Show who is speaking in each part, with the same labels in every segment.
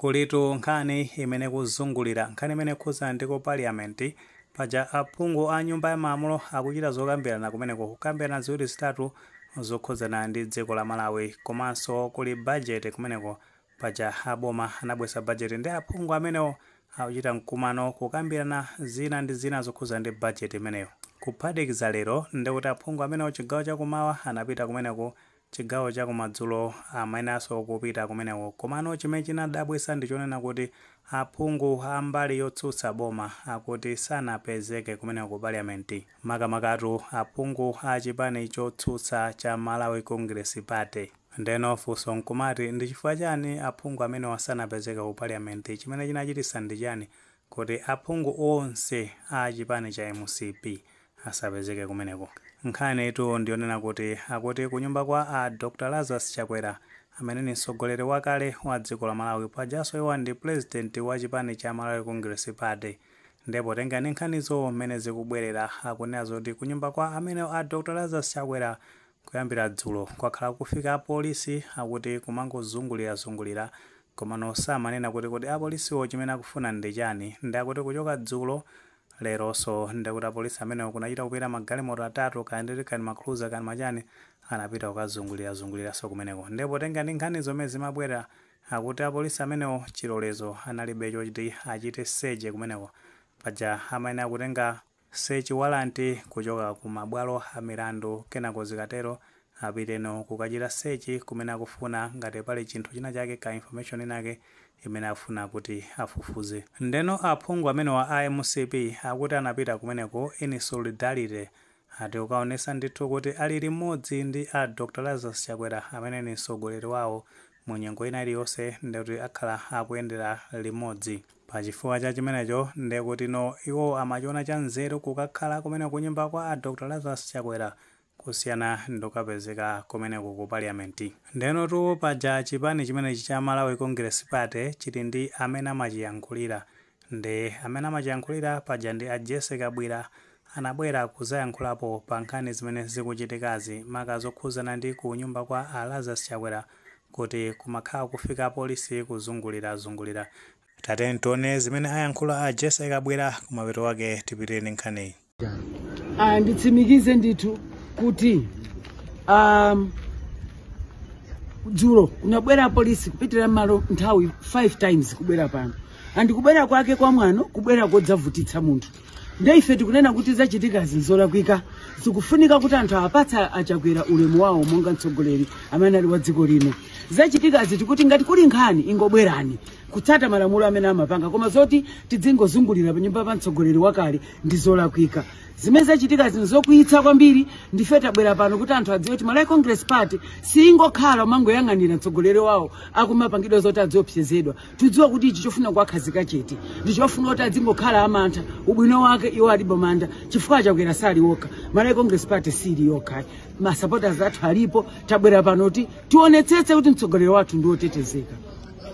Speaker 1: kulitu nkhani imene kuzungulira nkhani imene khuza ndiko parliament paja aphungu a nyumba ya malamulo akuchita zokambirana kumeneko kukambirana ziwiri zitatu zokhuzana ndi dziko la Malawi komanso kuli budget kumeneko paja aboma anabwesa budget ndi aphungu amenewo akuchita mkumano kukambirana zina ndi zina zokhuza ndi budget imeneyo. Kuphatikiza lero ndikuti aphungu amenewo chigawo chakumawa anapita kumeneko, chigawo chakumadzulo amayenanso kupita kumeneko. Komano chimene chinadabwisa ndichonena kuti aphungu a mbali yotsutsa boma akuti sanapezeke kumeneko ku parliament. Makamakatu aphungu a chipani chotsutsa cha Malawi Congress Party. Ndeno funso nkumati ndi chifukwa chani aphungu amenewo sanapezeke ku parliament, chimene chinachitisa ndi chani kuti aphungu onse a chipani cha MCP asapezeke kumeneko. Nkhani itu ndionena kuti akuti kunyumba kwa a Dr. Lazarus Chakwera amene ni mtsogoleri wakale wa dziko la Malawi pajanso iwo ndi president wa chipani cha Malawi Congress Party. Ndipo tengani nkhanizo mmene zikubwerera akunena zoti kunyumba kwa amene a Dr. Lazarus Chakwera kuyambira dzulo kwakhala kufika apolisi akuti kumangozungulira komano samanena kuti apolisiwo chimene akufuna ndi chani. Ndi akuti kuchoka dzulo leronso ndikuti apolisi amenewo kunachita kupita magalimoto atatu kayendere kani makruza kani machani anapita kukazunguliraso kumeneko. Ndipo tengani nkhanizo zomwe zimabwera akuti apolisi amenewo chilolezo analibe choti achite search kumeneko paja amayenera kutenga search warrant kuchoka ku mabwalo a milandu kenako zikatero apiteno kukachita search kumene akufuna ngati pali chinthu china chake ka information inake imene afuna kuti afufuze. Ndeno aphungu amenewa a MCP akuti anapita kumeneko in solidarity ati ukaonesa ndithu kuti ali limodzi ndi a Dr. Lazarus Chakwera amene ni mtsogoleri wawo mu nyengo ina iliyonse ndikuti akhala akuyendera limodzi. Pachifukwa cha chimenecho ndikuti iwo amachiona cha nzeru kukakhala kumene kunyumba kwa a Dr. Lazarus Chakwera kusiyana ndokapezeka kumeneko ku parliament. Ndeno tu paja chipani chimenechi cha Malawi Congress Party chili ndi amene amachiyankhulira. Ndi amene amachiyankhulira paja ndi a Jessica Bwira anabwera kuzayankhulapo pa nkhani zimene zikuchitikazi maka zokhuzana ndi ku nyumba kwa a Lazarus Chakwera kuti kumakhala kufika polisi kuzungulira. Tate ntone zimene ayankhula a Jessica Bwira kumapeto wake tipiteni nkhani.
Speaker 2: Nditsimikize ndithu kuti dzulo kunabwera polisi kupitira malo nthawi 5 times kubwera pano. Andikubwera kwake kwa mwano kubwera kodzavutitsa munthu. Ndeife tikunena kuti zachitikazi nzolakwika zikufunika kuti anthu apatsa Achakwera ulemu wawo monga mtsogoleri amene ali wa dziko lino. Zachitikazi tikuti ngati kuli nkhani ingobwerani kutsata malamulo amene amapanga koma zoti tidzingozungulira pa nyumba pa mtsogoleri wakale ndi zolakwika. Zimene zachitikazi nzokuitsa kwambiri. Ndife tabwera pano kuti anthu adziwe kuti Malawi Congress Party singokhala mangoyang'anira mtsogoleri wawo akumapangidwa zoti adziopsezedwa. Tidziwa kuti ichi chofuna kuwakhazika chete ndi chofuna kuti adzingokhala amantha ubwino wake iwo alibe mantha chifukwa Achakwera sali wokha. Malawi Congress Party sili yokha, ma supporters athu alipo. Tabwera pano kuti tionetsetse kuti mtsogoleri wathu ndi otetezeka.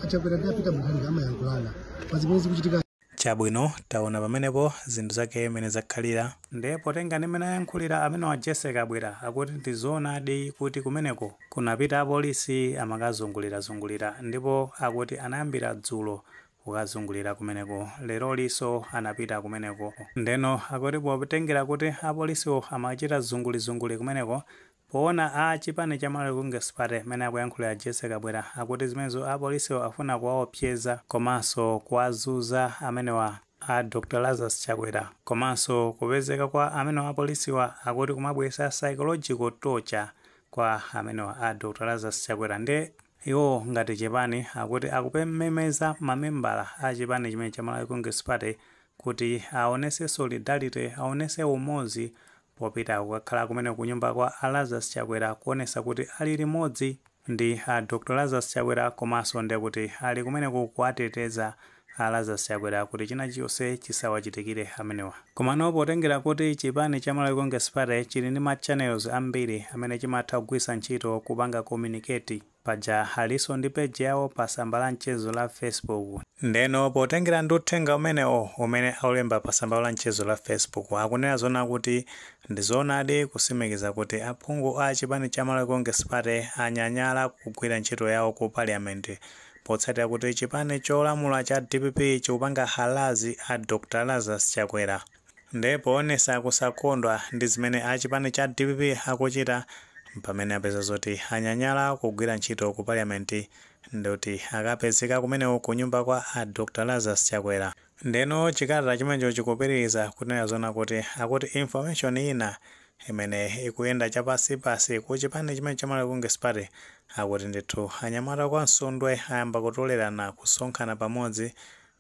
Speaker 3: Achakwera ndapita muhali amayankhulana pazimene zikuchitika
Speaker 1: chabwino taona pamenepo zinthu zake mene zakhalira. Ndipo tengani mene ayankhulira amene wa Jessica Bwira akuti ndizoonadi kuti kumeneko kunapita apolisi amakazungulira ndipo akuti anayambira dzulo kukazungulira kumeneko lero liso anapita kumeneko. Ndeno akuti potengera kuti apolisiwo amachita zunguli kumeneko poona a chipani cha Malawi Congress Party mene akuyankhulira Jessica Bwira akuti zimenezo apolisiwo afuna kuwaopseza komanso kuwazuza amenewa a Dr. Lazarus Chakwera komanso kupezeka kwa amenewa apolisiwa akuti kumabwesa psychological torture kwa amenewa a Dr. Lazarus Chakwera. Nde iwo ngati chipani akuti akupememeza mamembala a chipani chimene cha Malawi Congress Party kuti aonese solidarity, aonese umozi popita kukakhala kumene kunyumba kwa Lazarus Chakwera kuonesa kuti ali limodzi ndi a Dr. Lazarus Chakwera komanso ndekuti ali kumene kuwateteza a Lazarus Chakwera kuti china chiyonse chisawachitikire amenewa. Komano potengera kuti chipani cha Malawi Congress Party chili ndi ma channels ambiri amene chimatha kugwisa ntchito kupanga communicate paja aliso ndi page yawo pa tsamba la mchezo la Facebook. Ndeno potengera ndi uthenga umenewo umene aulemba pa tsamba la mchezo la Facebook akunena zona kuti ndizoonadi kusimikiza kuti aphungu a chipani cha Malawi Congress Party anyanyala kugwira ntchito yawo ku parliament potsatira kuti chipani cholamula cha DPP chikupanga halazi a Dr. Lazarus Chakwera. Nde poonesa kusakondwa ndi zimene a chipani cha DPP akuchita pamene apeza zoti anyanyala kugwira ntchito ku parliament ndoti akapezeka kumeneko ku nyumba kwa a Dr. Lazarus Chakwera. Ndeno chikalata chimenecho chikupitiriza kunena zona kuti akuti information ina imene ikuyenda chapasipasi ku chipani chimene cha Malawi Congress Party akuti ndithu anyamata kwa Nsundwe ayamba kutolerana kusonkhana pamodzi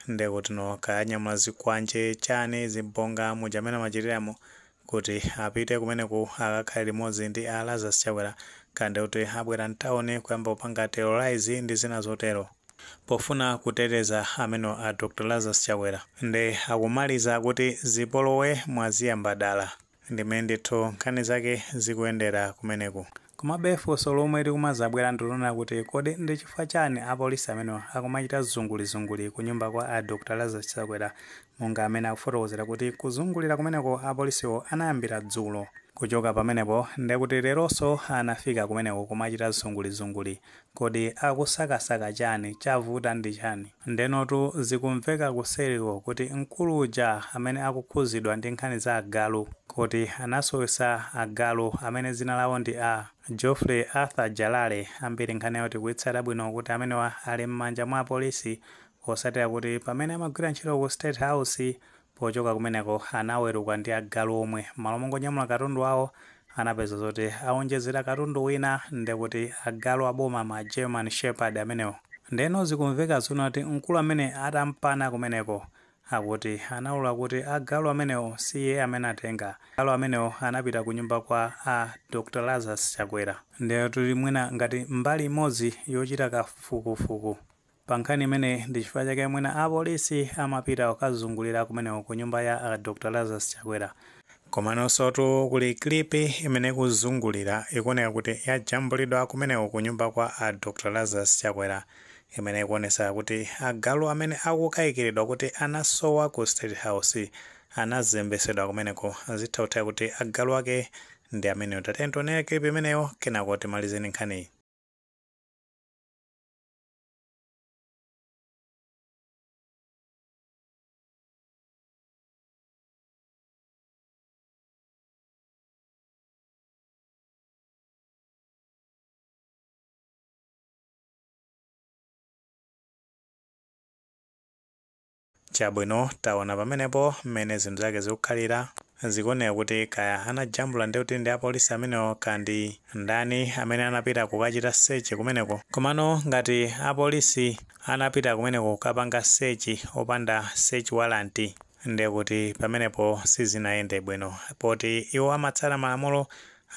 Speaker 1: ndekuti no kanyamula zikwanje chani zibonga mujamene machitiramo kuti apite kumeneko akakhale limodzi ndi a Lazarus Chakwera kandi kuti abwera mtawuni kuyamba kupanga terrorize ndi zina zotero pofuna kuteteza ameno a Dr. Lazarus Chakwera. Nde akumaliza kuti zipolowe mwaziyambadala ndimene ndithu nkhani zake zikuyendera kumeneko. Komabe funso lomwe likumazabwera ndilona kuti kodi ndi chifukwa chani apolisi amene akumachita zungulizunguli ku nyumba kwa a Dr. Lazarus Chakwera monga amene akufotokozera kuti kuzungulira kumeneko apolisiwo anayambira dzulo. Kuchoka pamenepo ndekuti leronso anafika kumeneko kumachita zungulizunguli kodi akusakasaka chani chavuta ndi chani. Ndenotu zikumveka kuseriko kuti mkulu uja amene akukhuzidwa ndi nkhani za agalu kuti anasowesa agalu amene zina lawo ndi a Geoffrey Arthur Jalale ambiri nkhani yoti kuitsata bwino kuti amenewa ali m'manja mwa apolisi osatira kuti pamene amagwira ntchito ku State House pochoka kumeneko anaweruka ndi agalu omwe malo mongonyamula katundu wawo anapeza zoti aonjezera katundu wina ndekuti agalu aboma ma German Shepherd amenewo. Ndeno zikumveka zona kuti mkulu amene atampana kumeneko akuti anaula kuti agalu amenewo siye amene atenga. Agalu amenewo anapita ku nyumba kwa a Dr. Lazarus Chakwera. Ndeno tuli mwina ngati mbali imodzi yochita kafukufuku. Pankhani imene ndi chifukwa chake mwina apolisi amapita okazungulira kumeneko ku nyumba ya Dr. Lazarus Chakwera. Komanso tu kuli klipi imene kuzungulira ikuoneka kuti yajambulidwa kumeneko ku nyumba kwa a Dr. Lazarus Chakwera imene ikuonesa kuti agalu amene akukayikiridwa kuti anasowa ku State House anazembesedwa kumeneko zithautha kuti agalu ake ndi amene tatentonera klipi imeneyo kenako timalizeni nkhani. Chabwino taona pamenepo mmene zinthu zake zikukhalira zikuoneka kuti kaya anajambula ndi kuti ndi apolisi amenewo kandi ndani amene anapita kukachita search kumeneko. Komano ngati apolisi anapita kumeneko kukapanga search opanda search warrant ndekuti pamenepo sizinayende bwino poti iwo amatsala malamulo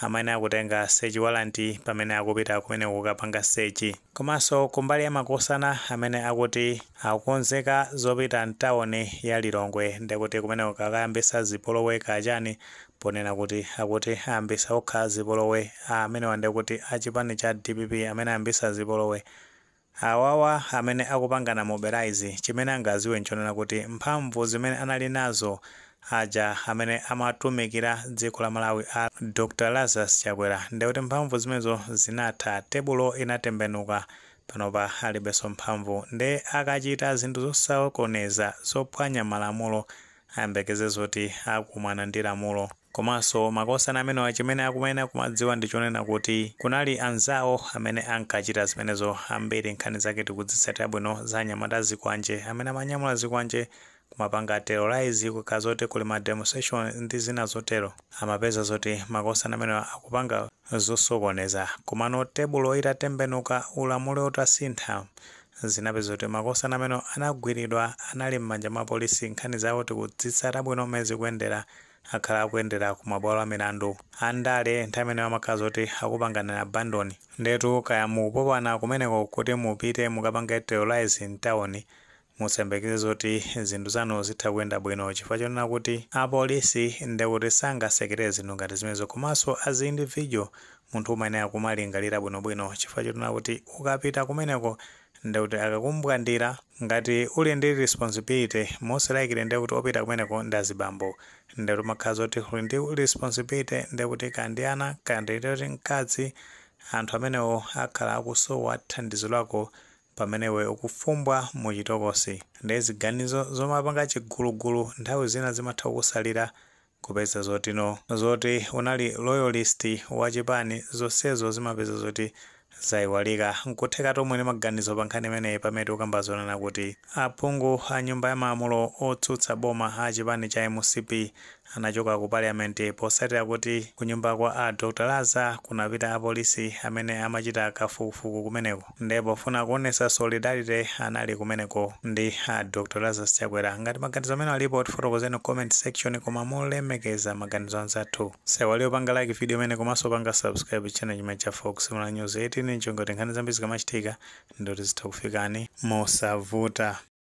Speaker 1: amene akutenga search warrant pamene akupita kumeneko kukapanga search. Komanso kumbali ya makosana amene akuti akukonzeka zopita mtawuni ya Lilongwe ndekuti kumeneko kakayambisa zipolowe kachani ponena kuti akuti ayambisa okha zipolowe amene ndekuti achipani cha DPP amene ayambisa zipolowe awawa amene akupangana mobilize chimene angaziwe nchonena kuti mphamvu zimene anali nazo aja amene amatumikira dziko la Malawi a Dr. Lazarus Chakwera ndekuti mphamvu zimenezo zinatha tebulo inatembenuka panopa alibenso mphamvu nde akachita zinthu zosakoneza zophwanya malamulo ayembekeze zoti akumana ndi lamulo. Komanso makosana amenewa chimene akumene kumadziwa ndi chonena kuti kunali anzawo amene ankachita zimenezo ambiri nkhani zake tikudzitsatira bwino za anyamata zikwanje amene amanyamula zikwanje kumapanga terrorize kukazoti kuli ma demonstration ndi zina zotero amapeza zoti makosana amenewa akupanga zosokoneza komano tebulo itatembenuka ulamulo utasintha zinapeza kuti makosana amenewa anagwiridwa anali m'manja mwa polisi nkhani zawo tikudzitsatira bwino mmene kuyendera akhala akuyendera kumabwalo a milandu andale nthawi imene amakhala zoti akupangana na abandon ndetu kaya mukupopana kumeneko kuti mupite mukapanga terrorize mtawuni musembekeze zoti zinthu zanu zitha kuyenda bwino chifukwa chonena kuti apolisi ndekuti sangasekere zinthu ngati zimenezo komanso as individual munthu umene akumalingalira bwinobwino chifukwa chonena kuti ukapita kumeneko ndekuti akakumbwandira ngati uli ndi responsibility most likely ndekuti opita kumeneko ndi azibambo ndekuti makhala zoti uli ndi responsibility ndekuti kandi ana kandi mkazi anthu amenewo akhala akusowa thandizo lako pamenewe ukufumbwa mu chitokosi. Ndi ziganizo zomapanga chigulugulu nthawi zina zimatha kusalira kupeza zoti unali loyalist wa chipani, zonsezo zimapeza zoti zayiwalika. Nkutheka tomwe ni maganizo pa nkhani imeneyi pamene ukambazonana kuti aphungu a nyumba ya malamulo otsutsa boma a chipani cha MCP anachoka ku parliament posatira kuti kunyumba kwa Dr. Laza kunapita apolisi amene amachita kafukufuku kumeneko, ndipo funa kuonesa solidarity anali kumeneko ndi Dr. Laza Chakwera. Ngati maganizo amene alipo tifotokozeni comment section, koma mulemekeza maganizo anzathu. Sewaliyo panga like video imene komanso panga subscribe channel chimene cha Fox News 18 nchongoti nkhani zambiri zikamachitika ndoti zitha kufikani mosavuta.